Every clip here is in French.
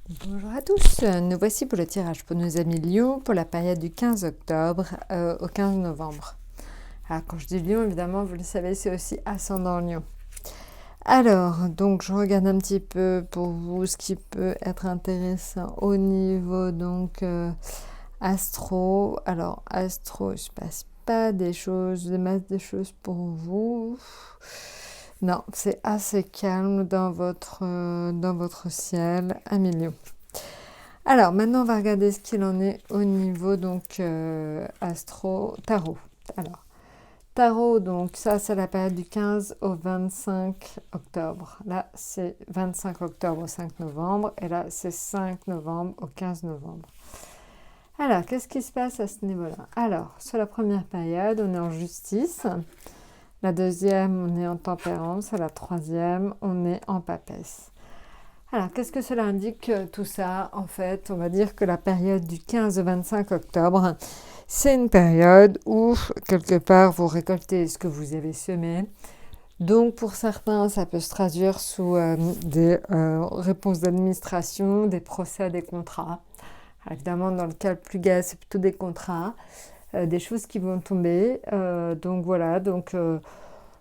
Bonjour à tous, nous voici pour le tirage pour nos amis Lion pour la période du 15 octobre au 15 novembre. Alors quand je dis Lion, évidemment, vous le savez, c'est aussi ascendant Lion. Alors, donc je regarde un petit peu pour vous ce qui peut être intéressant au niveau astro. Alors astro, je passe pas des masses de choses pour vous. Non, c'est assez calme dans votre ciel, amis Lion. Alors, maintenant, on va regarder ce qu'il en est au niveau tarot. Alors, tarot, donc ça, c'est la période du 15 au 25 octobre. Là, c'est 25 octobre au 5 novembre. Et là, c'est 5 novembre au 15 novembre. Alors, qu'est-ce qui se passe à ce niveau-là? Alors, sur la première période, on est en justice. La deuxième, on est en tempérance. Et la troisième, on est en papesse. Alors, qu'est-ce que cela indique tout ça? En fait, on va dire que la période du 15 au 25 octobre, c'est une période où, quelque part, vous récoltez ce que vous avez semé. Donc, pour certains, ça peut se traduire sous des réponses d'administration, des procès, des contrats. Alors, évidemment, dans le cas le plus gai, c'est plutôt des contrats, des choses qui vont tomber. Donc, voilà. Donc,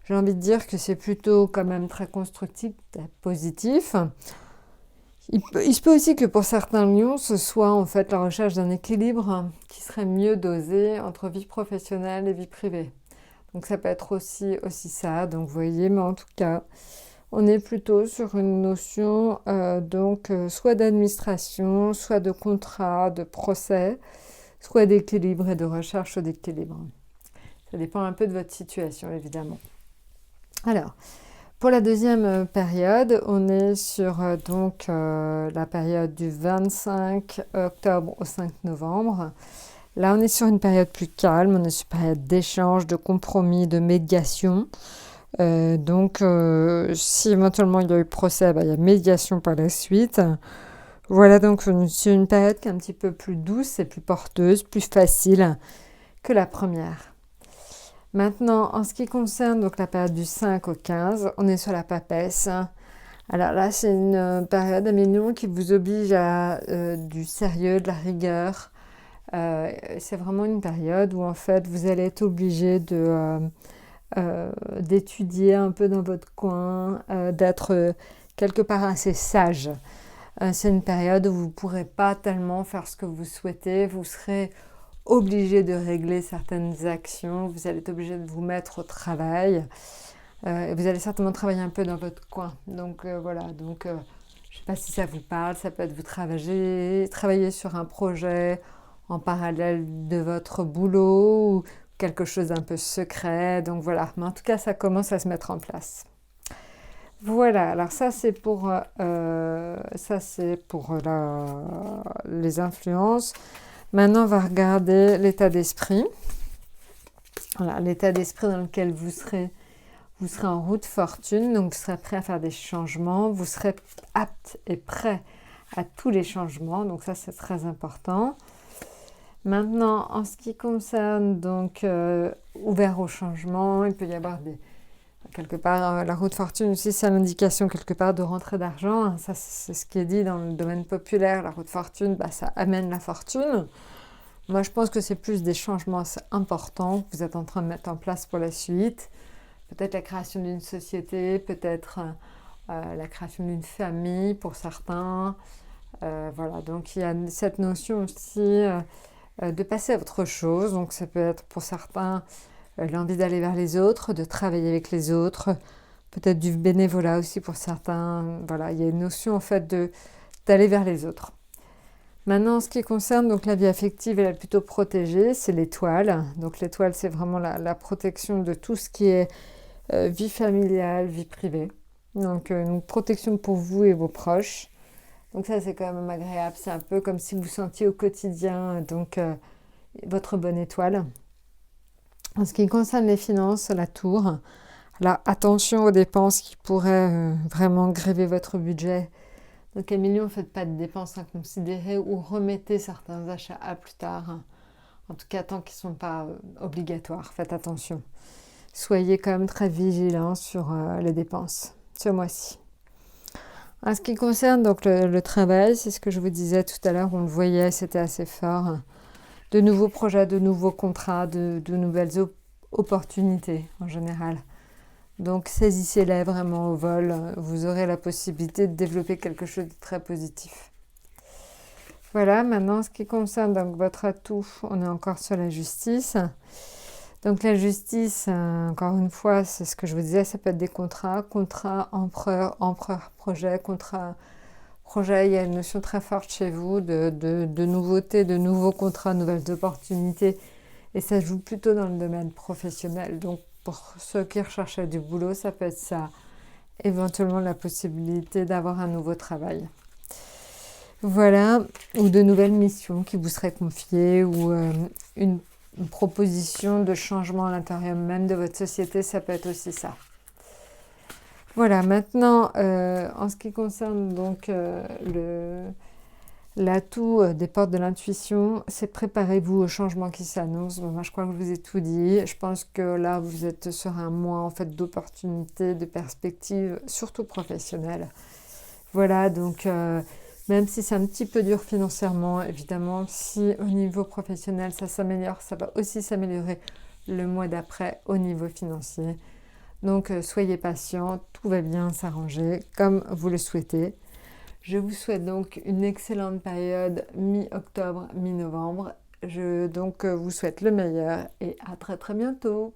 j'ai envie de dire que c'est plutôt quand même très constructif, positif. Il se peut aussi que pour certains lions, ce soit en fait la recherche d'un équilibre qui serait mieux dosé entre vie professionnelle et vie privée. Donc ça peut être aussi ça, donc vous voyez, mais en tout cas, on est plutôt sur une notion soit d'administration, soit de contrat, de procès, soit d'équilibre et de recherche d'équilibre. Ça dépend un peu de votre situation, évidemment. Alors, pour la deuxième période, on est sur la période du 25 octobre au 5 novembre. Là, on est sur une période plus calme, on est sur une période d'échange, de compromis, de médiation. Si éventuellement il y a eu procès, il y a médiation par la suite. Voilà, donc c'est une période qui est un petit peu plus douce et plus porteuse, plus facile que la première. Maintenant, en ce qui concerne donc la période du 5 au 15, on est sur la papesse. Alors là, c'est une période à millions qui vous oblige à du sérieux, de la rigueur. C'est vraiment une période où en fait vous allez être obligé d'étudier un peu dans votre coin, d'être quelque part assez sage. C'est une période où vous ne pourrez pas tellement faire ce que vous souhaitez, vous serez obligé de régler certaines actions, vous allez être obligé de vous mettre au travail, et vous allez certainement travailler un peu dans votre coin. Donc voilà, je ne sais pas si ça vous parle, ça peut être vous travailler sur un projet en parallèle de votre boulot ou quelque chose d'un peu secret. Donc voilà, mais en tout cas, ça commence à se mettre en place. Voilà, alors ça c'est pour les influences. Maintenant, on va regarder l'état d'esprit. Voilà, l'état d'esprit dans lequel vous serez en route fortune, donc vous serez prêt à faire des changements, vous serez apte et prêt à tous les changements, donc ça c'est très important. Maintenant, en ce qui concerne ouvert au changement, il peut y avoir quelque part la route fortune aussi, c'est l'indication quelque part de rentrée d'argent. Ça c'est ce qui est dit dans le domaine populaire. La route fortune, ça amène la fortune. Moi, je pense que c'est plus des changements assez importants que vous êtes en train de mettre en place pour la suite. Peut-être la création d'une société, peut-être la création d'une famille pour certains. Voilà, donc il y a cette notion aussi de passer à autre chose. Donc ça peut être pour certains l'envie d'aller vers les autres, de travailler avec les autres, peut-être du bénévolat aussi pour certains. Voilà, il y a une notion en fait d'aller vers les autres. Maintenant, en ce qui concerne donc la vie affective, elle est plutôt protégée, c'est l'étoile. Donc l'étoile, c'est vraiment la protection de tout ce qui est vie familiale, vie privée. Donc une protection pour vous et vos proches. Donc ça, c'est quand même agréable. C'est un peu comme si vous sentiez au quotidien votre bonne étoile. En ce qui concerne les finances, la tour. Là, attention aux dépenses qui pourraient vraiment gréver votre budget. Donc à millions, ne faites pas de dépenses inconsidérées ou remettez certains achats à plus tard. En tout cas, tant qu'ils ne sont pas obligatoires, faites attention. Soyez quand même très vigilants sur les dépenses ce mois-ci. En ce qui concerne donc le travail, c'est ce que je vous disais tout à l'heure, on le voyait, c'était assez fort. De nouveaux projets, de nouveaux contrats, de nouvelles opportunités en général. Donc saisissez-les vraiment au vol, vous aurez la possibilité de développer quelque chose de très positif. Voilà, maintenant ce qui concerne donc votre atout, on est encore sur la justice. Donc la justice, encore une fois, c'est ce que je vous disais, ça peut être des contrats, empereur-projet, projet, il y a une notion très forte chez vous de nouveautés, de nouveaux contrats, de nouvelles opportunités, et ça joue plutôt dans le domaine professionnel. Donc pour ceux qui recherchent du boulot, ça peut être ça, éventuellement la possibilité d'avoir un nouveau travail. Voilà, ou de nouvelles missions qui vous seraient confiées, ou une proposition de changement à l'intérieur même de votre société, ça peut être aussi ça. Voilà, maintenant, en ce qui concerne donc l'atout des portes de l'intuition, c'est préparez-vous au changement qui s'annonce. Bon, moi, je crois que je vous ai tout dit. Je pense que là, vous êtes sur un mois en fait d'opportunités, de perspectives, surtout professionnelles. Voilà, donc même si c'est un petit peu dur financièrement, évidemment, si au niveau professionnel ça s'améliore, ça va aussi s'améliorer le mois d'après au niveau financier. Donc soyez patient, tout va bien s'arranger comme vous le souhaitez. Je vous souhaite donc une excellente période mi-octobre, mi-novembre. Je vous souhaite le meilleur et à très très bientôt.